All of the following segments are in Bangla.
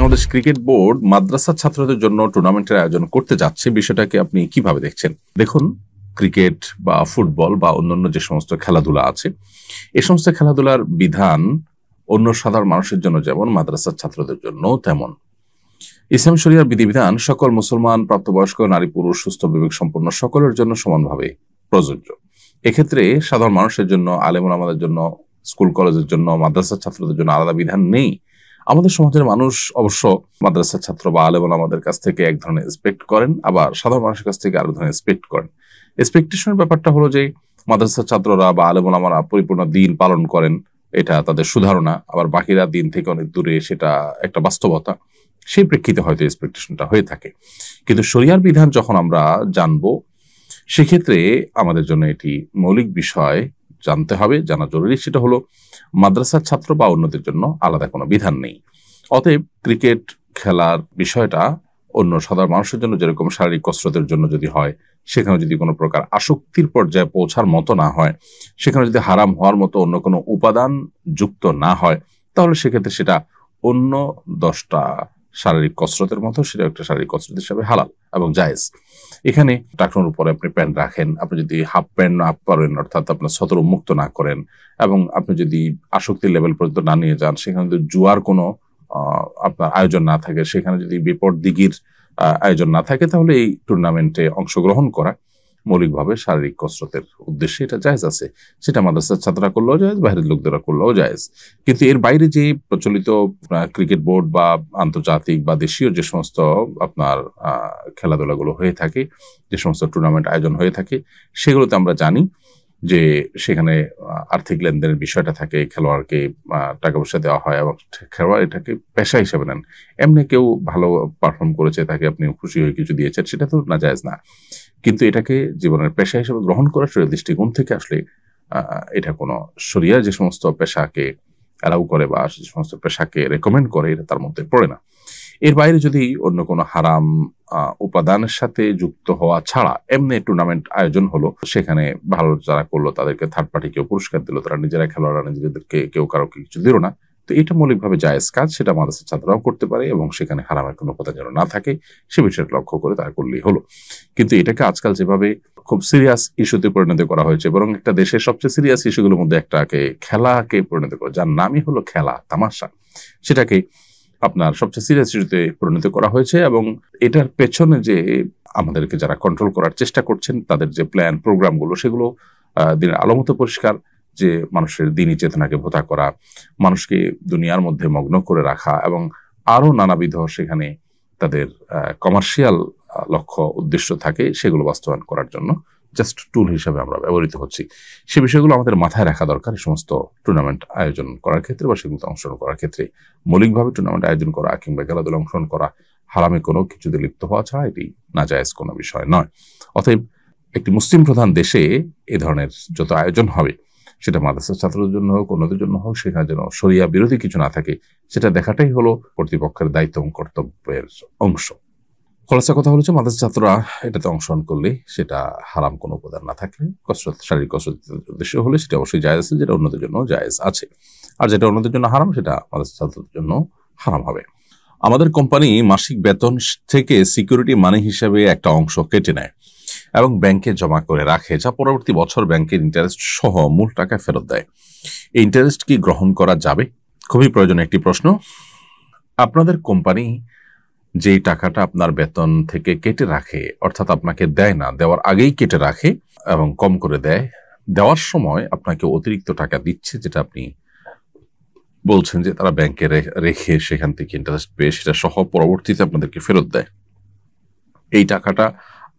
বাংলাদেশ ক্রিকেট বোর্ড মাদ্রাসা ছাত্রদের জন্য টুর্নামেন্টের আয়োজন করতে যাচ্ছে, বিষয়টাকে আপনি কিভাবে দেখছেন? দেখুন, ক্রিকেট বা ফুটবল বা অন্যান্য যে সমস্ত খেলাধুলা আছে, এই সমস্ত খেলাধুলার বিধান অন্য সাধারণ মানুষের জন্য যেমন মাদ্রাসার ছাত্রদের জন্য তেমন। ইসলাম শরিয়ার বিধিবিধান সকল মুসলমান, প্রাপ্তবয়স্ক, নারী পুরুষ, সুস্থ বিবেক সম্পন্ন সকলের জন্য সমানভাবে প্রযোজ্য। এক্ষেত্রে সাধারণ মানুষের জন্য, আলেম ওলামাদের জন্য, স্কুল কলেজের জন্য, মাদ্রাসার ছাত্রদের জন্য আলাদা বিধান নেই। আমাদের সমাজের মানুষ অবশ্য মাদ্রাসার ছাত্র বা আলেম ওলামাদের কাছ থেকে এক ধরনের এক্সপেক্ট করেন, আবার সাধারণ মানুষের কাছ থেকে আরো ধরনের এক্সপেক্ট করেন। এক্সপেকটেশনের ব্যাপারটা হলো যে মাদ্রাসার ছাত্ররা বা আলেম ওলামারা পরিপূর্ণ দিন পালন করেন, এটা তাদের সুধারণা। আবার বাকিরা দিন থেকে অনেক দূরে, সেটা একটা বাস্তবতা। সেই প্রেক্ষিতে হয়তো এক্সপেকটেশনটা হয়ে থাকে। কিন্তু শরিয়ার বিধান যখন আমরা জানবো, সেক্ষেত্রে আমাদের জন্য এটি মৌলিক বিষয় জানতে হবে, জানা জরুরি। সেটা হলো মাদ্রাসার ছাত্র বা অন্যদের জন্য আলাদা কোনো বিধান নেই। অতএব ক্রিকেট খেলার বিষয়টা অন্য সাধারণ মানুষের জন্য যেরকম শারীরিক কসরতের জন্য যদি হয়, সেখানে যদি কোনো প্রকার আসক্তির পর্যায়ে পৌঁছার মতো না হয়, সেখানে যদি হারাম হওয়ার মতো অন্য কোনো উপাদান যুক্ত না হয়, তাহলে সেক্ষেত্রে সেটা অন্য 10টা শারীরিক কসরতের মতো, সেটা একটা শারীরিক কসরত হিসাবে হালাল এবং জায়েজ। এখানে টাকনোর উপরে আপনি প্যান্ট রাখেন, আপনি যদি হাফ প্যান্ট না পরেন, অর্থাৎ আপনার সতর উন্মুক্ত না করেন, এবং আপনি যদি আসক্তির লেভেল পর্যন্ত না নিয়ে যান, সেখানে যদি জুয়ার কোনো আপনার আয়োজন না থাকে, সেখানে যদি বিপরীত দিগির আয়োজন না থাকে, তাহলে এই টুর্নামেন্টে অংশগ্রহণ করা মৌলিকভাবে শারীরিক কসরতের উদ্দেশ্যে এটা জায়েজ আছে। সেটা মাদ্রাসার ছাত্ররা করলেও জায়েজ, বাইরের লোকদেরা করলেও জায়েজ। কিন্তু এর বাইরে যে প্রচলিত ক্রিকেট বোর্ড বা আন্তর্জাতিক বা দেশীয় যে সমস্ত আপনার খেলাধুলাগুলো হয়ে থাকে, যে সমস্ত টুর্নামেন্ট আয়োজন হয়ে থাকে, সেগুলোতে আমরা জানি যে সেখানে আর্থিক লেনদেনের বিষয়টা থাকে, খেলোয়াড়কে টাকা পয়সা দেওয়া হয় এবং খেলোয়াড় এটাকে পেশা হিসেবে নেন। এমনি কেউ ভালো পারফর্ম করেছে, তাকে আপনি খুশি হয়ে কিছু দিয়েছেন, সেটা তো নাজায়েজ না। কিন্তু এটাকে জীবনের পেশা হিসেবে গ্রহণ করা শরীয়তের দৃষ্টিকোণ থেকে আসলে এটা কোনো শরিয়া যে সমস্ত পেশাকে অ্যালাউ করে বা যে সমস্ত পেশাকে রেকমেন্ড করে, এটা তার মধ্যে পড়ে না। এর বাইরে যদি অন্য কোনো হারাম উপাদানের সাথে যুক্ত হওয়া ছাড়া এমনি টুর্নামেন্ট আয়োজন হলো, সেখানে ভালো যারা করলো তাদেরকে থার্ড পার্টি কেউ পুরস্কার দিল, তারা নিজেরা খেলোয়াড়রা নিজেদেরকে কেউ কারো কিছু দিল না, তো এটা মৌলিকভাবে জায়েজ কাজ। সেটা মাদ্রাসার ছাত্ররাও করতে পারে এবং সেখানে হারামের কোনো উপাদান যেন না থাকে সে বিষয়টা লক্ষ্য করে তারা করলেই হলো। কিন্তু এটাকে আজকাল যেভাবে খুব সিরিয়াস ইস্যুতে পরিণত করা হয়েছে, বরং একটা দেশের সবচেয়ে সিরিয়াস ইস্যুগুলোর মধ্যে একটাকে খেলাকে পরিণত করা, যার নামই হলো খেলা, তামাশা, সেটাকে আপনার সবচেয়ে সিরিয়াস ইস্যুতে পরিণত করা হয়েছে। এবং এটার পেছনে যে আমাদেরকে যারা কন্ট্রোল করার চেষ্টা করছেন, তাদের যে প্ল্যান প্রোগ্রামগুলো, সেগুলো দিনের আলো মতো পরিষ্কার, যে মানুষের দিনই চেতনাকে ভোতা করা, মানুষকে দুনিয়ার মধ্যে মগ্ন করে রাখা, এবং আরো নানাবিধ সেখানে তাদের কমার্শিয়াল লক্ষ্য উদ্দেশ্য থাকে, সেগুলো বাস্তবায়ন করার জন্য জাস্ট টুল হিসাবে আমরা ব্যবহৃত হচ্ছি। সে বিষয়গুলো আমাদের মাথায় রাখা দরকার। এই সমস্ত টুর্নামেন্ট আয়োজন করার ক্ষেত্রে বা সেগুলোতে অংশগ্রহণ করার ক্ষেত্রে মৌলিকভাবে টুর্নামেন্ট আয়োজন করা কিংবা খেলাধুলা অংশগ্রহণ করা হারামে কোনো কিছুতে লিপ্ত হওয়া ছাড়া এটি নাজায়েজ কোনো বিষয় নয়। অতএব একটি মুসলিম প্রধান দেশে এ ধরনের যত আয়োজন হবে, সেটা মাদ্রাসার ছাত্রদের জন্য হোক, অন্যদের জন্য হোক, সেখানে যেন শরিয়া বিরোধী কিছু না থাকে, সেটা দেখাটাই হলো কর্তৃপক্ষের দায়িত্ব এবং কর্তব্যের অংশ। খোলাসা কথা হচ্ছে, মাদ্রাসা ছাত্ররা এটাতে অংশগ্রহণ করলে সেটা হারাম কোনো উপাদান না থাকলে, কসরত, শারীরিক কসরতের উদ্দেশ্য হলে সেটা অবশ্যই জায়েজ আছে, যেটা অন্যদের জন্য জায়েজ আছে। আর যেটা অন্যদের জন্য হারাম, সেটা মাদ্রাসা ছাত্রদের জন্য হারাম হবে। আমাদের কোম্পানি মাসিক বেতন থেকে সিকিউরিটি মানি হিসেবে একটা অংশ কেটে নেয় এবং ব্যাংকে জমা করে রাখে, যা পরবর্তী বছর ব্যাংকের ইন্টারেস্ট সহ মূল টাকা ফেরত দেয়। এই ইন্টারেস্ট কি গ্রহণ করা যাবে? খুবই প্রয়োজনীয় একটি প্রশ্ন। আপনাদের কোম্পানি যেই টাকাটা আপনার বেতন থেকে কেটে রাখে, অর্থাৎ আপনাকে দেয় না, দেওয়ার আগেই কেটে রাখে এবং কম করে দেয়, দেওয়ার সময় আপনাকে অতিরিক্ত টাকা দিচ্ছে, যেটা আপনি বলছেন যে তারা ব্যাংকে রেখে সেখান থেকে ইন্টারেস্ট পেয়ে সেটা সহ পরবর্তীতে আপনাদেরকে ফেরত দেয়। এই টাকাটা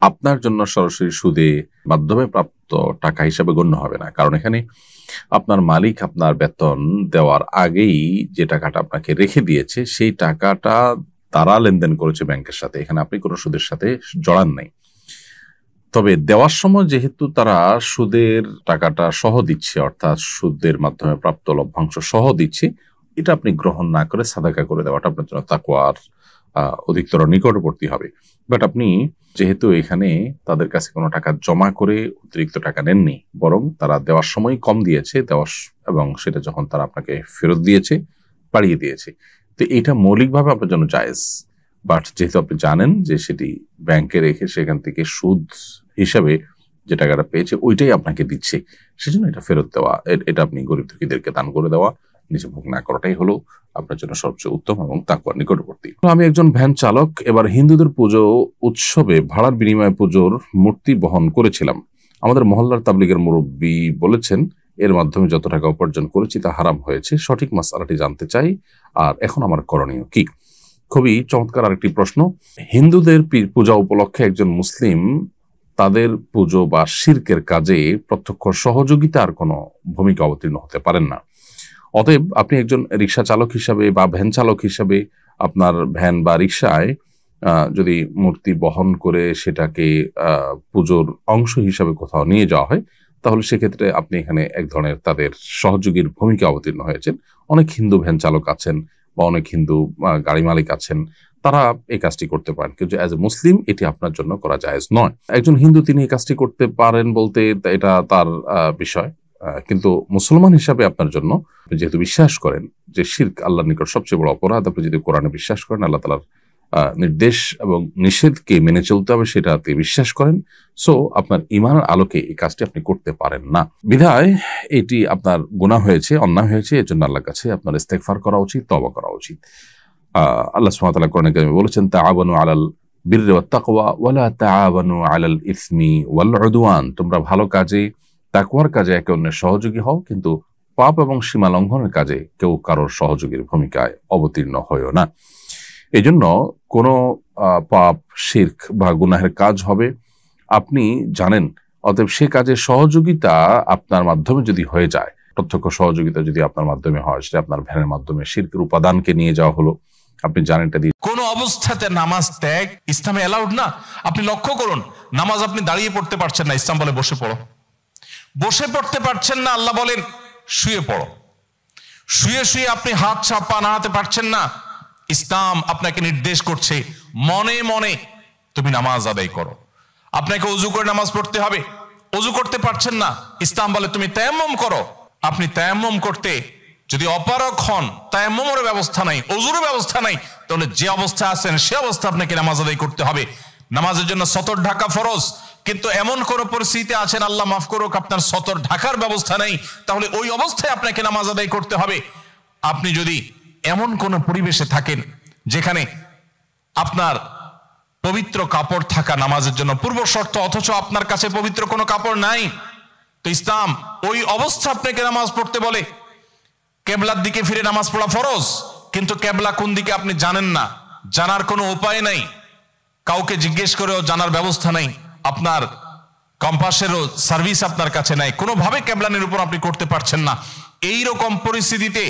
আপনার জন্য সরাসরি সুদে মাধ্যমে প্রাপ্ত টাকা হিসাবে গণ্য হবে না, কারণ এখানে আপনার মালিক আপনার বেতন দেওয়ার আগেই যে টাকাটা আপনাকে রেখে দিয়েছে, সেই টাকাটা তারা লেনদেন করেছে ব্যাংকের সাথে, এখানে আপনি কোনো সুদের সাথে জড়ান নাই। তবে দেওয়ার সময় যেহেতু তারা সুদের টাকাটা সহ দিচ্ছে, অর্থাৎ সুদের মাধ্যমে প্রাপ্ত লভ্যাংশ সহ দিচ্ছে, এটা আপনি গ্রহণ না করে সাদাকা করে দেওয়াটা আপনার জন্য তাকওয়ার অধিকতর নিকটবর্তী হবে। বাট আপনি যেহেতু এখানে তাদের কাছে কোনো টাকা জমা করে অতিরিক্ত টাকা নেননি, বরং তারা দেওয়ার সময় কম দিয়েছে, এবং সেটা যখন তারা আপনাকে ফেরত দিয়েছে বাড়িয়ে দিয়েছে, তো এটা মৌলিকভাবে আপনার জন্য জায়েজ, বাট যেহেতু আপনি জানেন যে সেটি ব্যাংকে রেখে সেখান থেকে সুদ হিসাবে যে টাকাটা পেয়েছে ওইটাই আপনাকে দিচ্ছে, সেজন্য এটা ফেরত দেওয়া, এটা আপনি গরিব দুঃখীদেরকে দান করে দেওয়া, নিজে ভোগ না করাটাই হলো আপনার জন্য সবচেয়ে উত্তম এবং তাকওয়ার নিকটবর্তী। আমি একজন ভ্যান চালক, এবার হিন্দুদের পুজো উৎসবে ভাড়ার বিনিময়ে পুজোর মূর্তি বহন করেছিলাম। আমাদের মহল্লার তাবলিগের মুরব্বী বলেছেন এর মাধ্যমে যত টাকা উপার্জন করেছি তা হারাম হয়েছে, সঠিক মাসআলাটি জানতে চাই, আর এখন আমার করণীয় কি? খুবই চমৎকার আরেকটি প্রশ্ন। হিন্দুদের পূজা উপলক্ষে একজন মুসলিম তাদের পুজো বা শিরকের কাজে প্রত্যক্ষ সহযোগিতার কোনো ভূমিকা অবতীর্ণ হতে পারেন না। অতএব আপনি একজন রিক্সা চালক হিসাবে বা ভ্যান চালক হিসাবে আপনার ভ্যান বা রিক্সায় যদি মূর্তি বহন করে সেটাকে পুজোর অংশ হিসাবে কোথাও নিয়ে যাওয়া হয়, তাহলে সেক্ষেত্রে আপনি এখানে এক ধরনের তাদের সহযোগীর ভূমিকা অবতীর্ণ হয়েছেন। অনেক হিন্দু ভ্যান চালক আছেন বা অনেক হিন্দু গাড়ি মালিক আছেন, তারা এই কাজটি করতে পারেন, কিন্তু অ্যাজ এ মুসলিম এটি আপনার জন্য করা জায়েজ নয়। একজন হিন্দু তিনি এই কাজটি করতে পারেন বলতে এটা তার বিষয়, কিন্তু মুসলমান হিসাবে আপনার জন্য, যেহেতু বিশ্বাস করেন যে শিরক আল্লাহর নিকট সবচেয়ে বড় অপরাধ, আপনি যদি কোরআনে বিশ্বাস করেন আল্লাহ তাআলার নির্দেশ এবং নিষেধকে মেনে চলতে হবে সেটাতে বিশ্বাস করেন, সো আপনার ঈমানের আলোকে এই কাজটি আপনি করতে পারেন না। বিধায় এটি আপনার গুনাহ হয়েছে, অন্যায় হয়েছে, এর জন্য আল্লাহর কাছে আপনার ইস্তেগফার করা উচিত, তওবা করা উচিত। আল্লাহ সুবহানাহু ওয়া তাআলা কোরআনে কারিমে বলেছেন তাআওয়ানু আলাল বিররি ওয়াত তাকওয়া ওয়া লা তাআওয়ানু আলাল ইসমি ওয়াল উদওয়ান, তোমরা ভালো কাজে তাকওয়ার কাজে একে অন্যের সহযোগী হও, কিন্তু পাপ এবং সীমা লঙ্ঘনের কাজে কেউ কারোর সহযোগীর ভূমিকায় অবতীর্ণ হয়ও না। এই জন্য কোনো পাপ, শিরক বা গুনাহের কাজ হবে আপনি জানেন, অতএব সে কাজের সহযোগিতা আপনার মাধ্যমে যদি হয়ে যায়, প্রত্যক্ষ সহযোগিতা যদি আপনার মাধ্যমে হয়, সেটা আপনার ভ্যানের মাধ্যমে শিরকের উপাদানকে নিয়ে যাওয়া হলো, আপনি জানেন এটা দিয়ে কোন অবস্থাতে নামাজ ত্যাগ ইসলামে অ্যালাউড না। আপনি লক্ষ্য করুন, নামাজ আপনি দাঁড়িয়ে পড়তে পারছেন না, ইসলাম বলে বসে পড়ো। বসে পড়তে পারছেন না, আল্লাহ বলেন শুয়ে পড়ো। শুয়ে শুয়ে আপনি হাত পা নাড়াতে পারছেন না, ইসলাম আপনাকে নির্দেশ করছে মনে মনে তুমি নামাজ আদায় করো। আপনাকে ওযু করে নামাজ পড়তে হবে, ওযু করতে পারছেন না, ইসলাম বলে তুমি তায়াম্মুম করো। আপনি তায়াম্মুম করতে যদি অপারগ হন, তায়াম্মুমের ব্যবস্থা নাই, ওযুর ব্যবস্থা নাই, তাহলে যে অবস্থা আছেন সে অবস্থা আপনাকে নামাজ আদায় করতে হবে। নামাজের জন্য সতর ঢাকা ফরজ, কিন্তু এমন কোন পরিস্থিতিতে আছেন আল্লাহ মাফ করুক আপনার সতর ঢাকার ব্যবস্থা নেই, তাহলে ওই অবস্থায় আপনাকে নামাজ আদায় করতে হবে। আপনি যদি এমন কোন পরিবেশে থাকেন যেখানে আপনার পবিত্র কাপড় থাকা নামাজের জন্য পূর্ব শর্ত, অথচ আপনার কাছে পবিত্র কোনো কাপড় নাই, তো ইসলাম ওই অবস্থা আপনাকে নামাজ পড়তে বলে। কেবলার দিকে ফিরে নামাজ পড়া ফরজ, কিন্তু কেবলা কোন দিকে আপনি জানেন না, জানার কোনো উপায় নাই, কাউকে জিজ্ঞেস করেও জানার ব্যবস্থা নাই, আপনার কম্পাসেরও সার্ভিস আপনার কাছে নাই, কোনোভাবে কেবলা নিরূপণ আপনি করতে পারছেন না। এই রকম পরিস্থিতিতে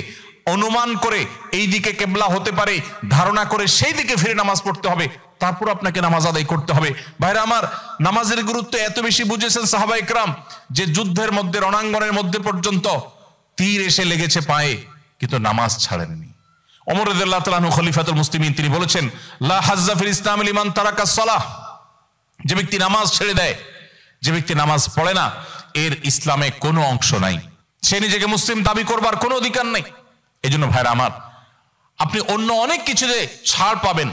অনুমান করে এই দিকে কেবলা হতে পারে ধারণা করে সেই দিকে ফিরে নামাজ পড়তে হবে, তারপর আপনাকে নামাজ আদায় করতে হবে। ভাইরা আমার, নামাজের গুরুত্ব এত বেশি বুঝেছেন সাহাবা ইকরাম যে যুদ্ধের মধ্যে, রণাঙ্গনের মধ্যে পর্যন্ত তীর এসে লেগেছে পায়ে, কিন্তু নামাজ ছাড়েননি। ওমর রাদিয়াল্লাহু তাআলা আনহু খলিফাতুল মুসলিমিন, তিনি বলেছেন লা হাজ্জা ফিল ইসলাম লিমান তারাকাস সালাহ, যে ব্যক্তি নামাজ ছেড়ে দেয়, যে ব্যক্তি নামাজ পড়ে না, এর ইসলামে কোনো অংশ নাই, সে নিজেকে মুসলিম দাবি করবার কোনো অধিকার নেই। এই জন্য ভাইরা আমার, আপনি অন্য অনেক কিছুতে ছাড় পাবেন,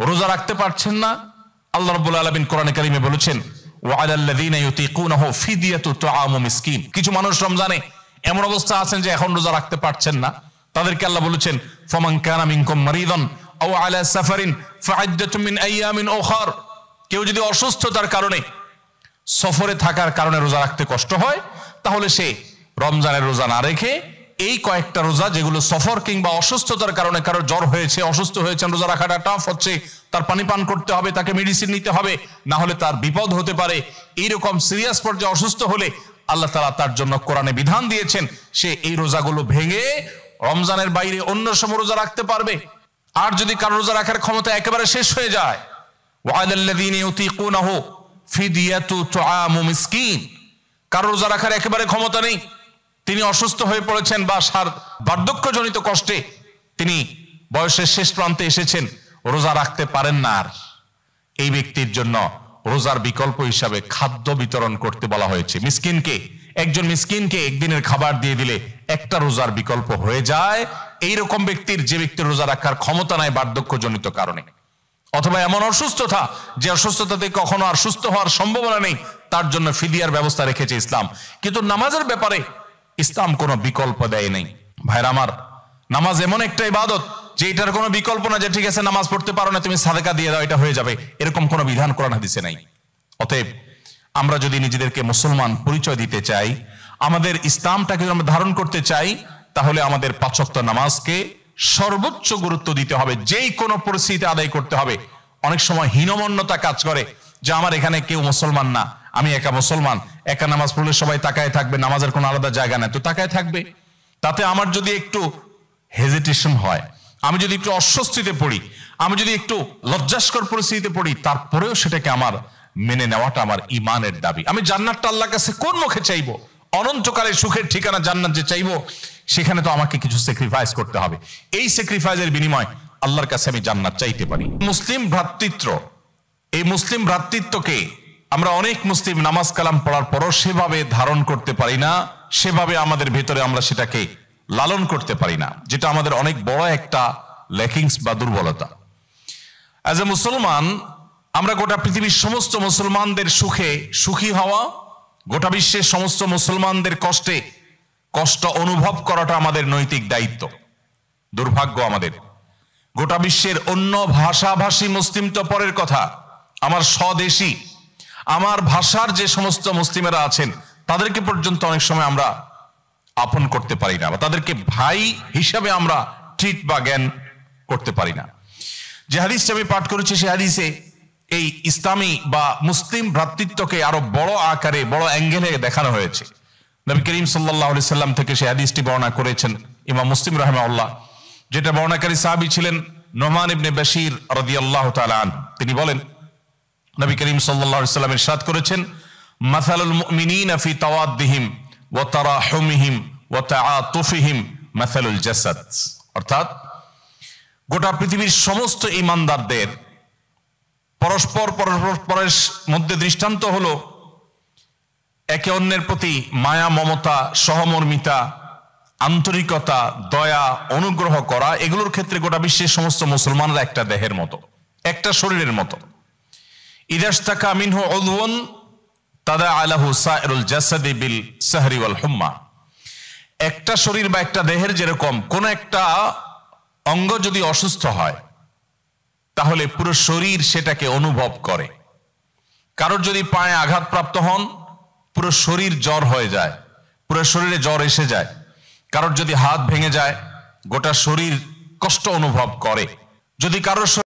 রোজা রাখতে পারছেন না, আল্লাহ রাব্বুল আলামিন কোরআনে কারিমে বলেছেন ওয়া আলাল্লাযীনা ইউতীকুনাহু ফিদিয়াতু তুআমু মিসকিন। কিছু মানুষ রমজানে এমন অবস্থা আছেন যে এখন রোজা রাখতে পারছেন না, তাদেরকে আল্লাহ বলেছেন ফামান কানা মিনকুম মারিদান আও আলা সাফারিন ফাইদ্দাতুম মিন আইয়ামিন উখার। কেউ যদি অসুস্থতার কারণে, সফরে থাকার কারণে রোজা রাখতে কষ্ট হয়, তাহলে সে রমজানের রোজা না রেখে এই কয়েকটা রোজা, যেগুলো সফর কিংবা অসুস্থতার কারণে, কারো জ্বর হয়েছে, অসুস্থ হয়েছেন, রোজা রাখাটা টাফ হচ্ছে, তার পানি পান করতে হবে, তাকে মেডিসিন নিতে হবে, না হলে তার বিপদ হতে পারে, এইরকম সিরিয়াস পর্যায়ে অসুস্থ হলে আল্লাহ তাআলা তার জন্য কোরআনে বিধান দিয়েছেন সে এই রোজাগুলো ভেঙে রমজানের বাইরে অন্য সময় রোজা রাখতে পারবে। আর যদি কারো রোজা রাখার ক্ষমতা একেবারে শেষ হয়ে যায়, ওয়ালাল্লাযীনা ইউতীকুনাহু ফিদিয়াতু তুআমু মিসকিন, কারো রোজা রাখার একেবারে ক্ষমতা নেই, তিনি অসুস্থ হয়ে পড়েছেন বা বার্ধক্যজনিত কষ্টে তিনি বয়সের শেষ প্রান্তে এসেছেন, রোজা রাখতে পারেন না, আর এই ব্যক্তির জন্য রোজার বিকল্প হিসাবে খাদ্য বিতরণ করতে বলা হয়েছে। মিসকিনকে একজন মিসকিনকে একদিনের খাবার দিয়ে দিলে একটা রোজার বিকল্প হয়ে যায় এইরকম ব্যক্তির, যে ব্যক্তির রোজা রাখার ক্ষমতা নাই বার্ধক্যজনিত কারণে, অথবা এমন অসুস্থতা যে অসুস্থতাতে কখনো আর সুস্থ হওয়ার সম্ভাবনা নেই, তার জন্য ফিদিয়ার ব্যবস্থা রেখেছে ইসলাম। কিন্তু নামাজের ব্যাপারে ইসলাম কোনো বিকল্প দেয় নাই। ভাইরা আমার, নামাজ এমন একটা ইবাদত যে এটার কোনো বিকল্প না, যে ঠিক আছে নামাজ পড়তে পারো না, তুমি সাদাকা দিয়ে দাও, এটা হয়ে যাবে, এরকম কোনো বিধান কোরআন হাদিসে নাই। অতএব আমরা যদি নিজেদেরকে মুসলমান পরিচয় দিতে চাই, আমাদের ইসলামটাকে যদি আমরা ধারণ করতে চাই, তাহলে আমাদের 5 ওয়াক্ত নামাজকে সর্বোচ্চ গুরুত্ব দিতে হবে, যেই কোনো পরিস্থিতিতে আদায় করতে হবে। অনেক সময় হীনমন্যতা কাজ করে যে আমার এখানে কেউ মুসলমান না, আমি একা মুসলমান, একা নামাজ পড়লে সবাই তাকায় থাকবে, নামাজের কোনো আলাদা জায়গা নাই, তো তাকায় থাকবে। তাতে আমার যদি একটু হেজিটেশন হয়, আমি যদি একটু অস্বস্তিতে পড়ি, আমি যদি একটু লজ্জাস্কর পরিস্থিতিতে পড়ি, তারপরেও সেটাকে আমার মেনে নেওয়াটা আমার ইমানের দাবি। আমি জান্নাতটা আল্লাহর কাছে কোন মুখে চাইবো? অনন্তকালের সুখের ঠিকানা জান্নাত যে চাইবো, সেখানে তো আমাকে কিছু স্যাক্রিফাইস করতে হবে। এই স্যাক্রিফাইসের বিনিময় আল্লাহর কাছে আমি জান্নাত চাইতে পারি। মুসলিম ভ্রাতৃত্ব, এই মুসলিম ভ্রাতৃত্বকে আমরা অনেক মুসলিম নামাজ কালাম পড়ার পরও সেভাবে ধারণ করতে পারি না, সেভাবে আমাদের ভেতরে আমরা সেটাকে লালন করতে পারি না, যেটা আমাদের অনেক বড় একটা ল্যাকিংস বা দুর্বলতা। অ্যাজ এ মুসলমান, আমরা গোটা পৃথিবীর সমস্ত মুসলমানদের সুখে সুখী হওয়া, গোটা বিশ্বের সমস্ত মুসলমানদের কষ্টে কষ্ট অনুভব করাটা আমাদের নৈতিক দায়িত্ব। দুর্ভাগ্য আমাদের, গোটা বিশ্বের অন্য ভাষাভাষী মুসলিম তো পরের কথা, আমার স্বদেশী, আমার ভাষার যে সমস্ত মুসলিমেরা আছেন, তাদেরকে পর্যন্ত অনেক সময় আমরা আপন করতে পারি না, বা তাদেরকে ভাই হিসাবে আমরা ট্রিট বা জ্ঞান করতে পারি না। যে হাদিসটা আমি পাঠ করেছি, সে হাদিসে এই ইসলামী বা মুসলিম ভ্রাতৃত্বকে আরো বড় আকারে, বড় অ্যাঙ্গেলে দেখানো হয়েছে। নবী করিম সাল্লাল্লাহু আলাইহি সাল্লাম থেকে সে হাদিসটি বর্ণনা করেছেন ইমাম মুসলিম রাহিমাহুল্লাহ, যেটা বর্ণনাকারী সাহাবী ছিলেন নোমান ইবনে বাশির রাদিয়াল্লাহু তাআলা আনহু। তিনি বলেন, নবী করিম সাল্লাল্লাহু আলাইহি সাল্লাম ইরশাদ করেছেন, মাসালুল মুমিনিনা ফি তাওয়াদ্দিহিম ওয়া তারাহুমিহিম ওয়া তাআতুফিহিম মাসালুল জাসাদ। অর্থাৎ গোটা পৃথিবীর সমস্ত ঈমানদারদের পরস্পর পরস্পরের মধ্যে দৃষ্টান্ত হলো একে অন্যের প্রতি মায়া, মমতা, সহমর্মিতা, আন্তরিকতা, দয়া, অনুগ্রহ করা। এগুলোর ক্ষেত্রে গোটা বিশ্বের সমস্ত মুসলমানরা একটা দেহের মতো, একটা শরীরের মতো। ইদাশতাকা মিনহু উযওয়ুন তাদাআ লাহু সাইরুল জাসাদি বিল সাহরি ওয়াল হুম্মা। একটা শরীর বা একটা দেহের যেরকম কোন একটা অঙ্গ যদি অসুস্থ হয়, তাহলে পুরো শরীর সেটাকে অনুভব করে। কারোর যদি পায়ে আঘাতপ্রাপ্ত হন, পুরো শরীর জ্বর হয়ে যায়, পুরো শরীরে জ্বর এসে যায়। কারোর যদি হাত ভেঙে যায়, গোটা শরীর কষ্ট অনুভব করে। যদি কারোর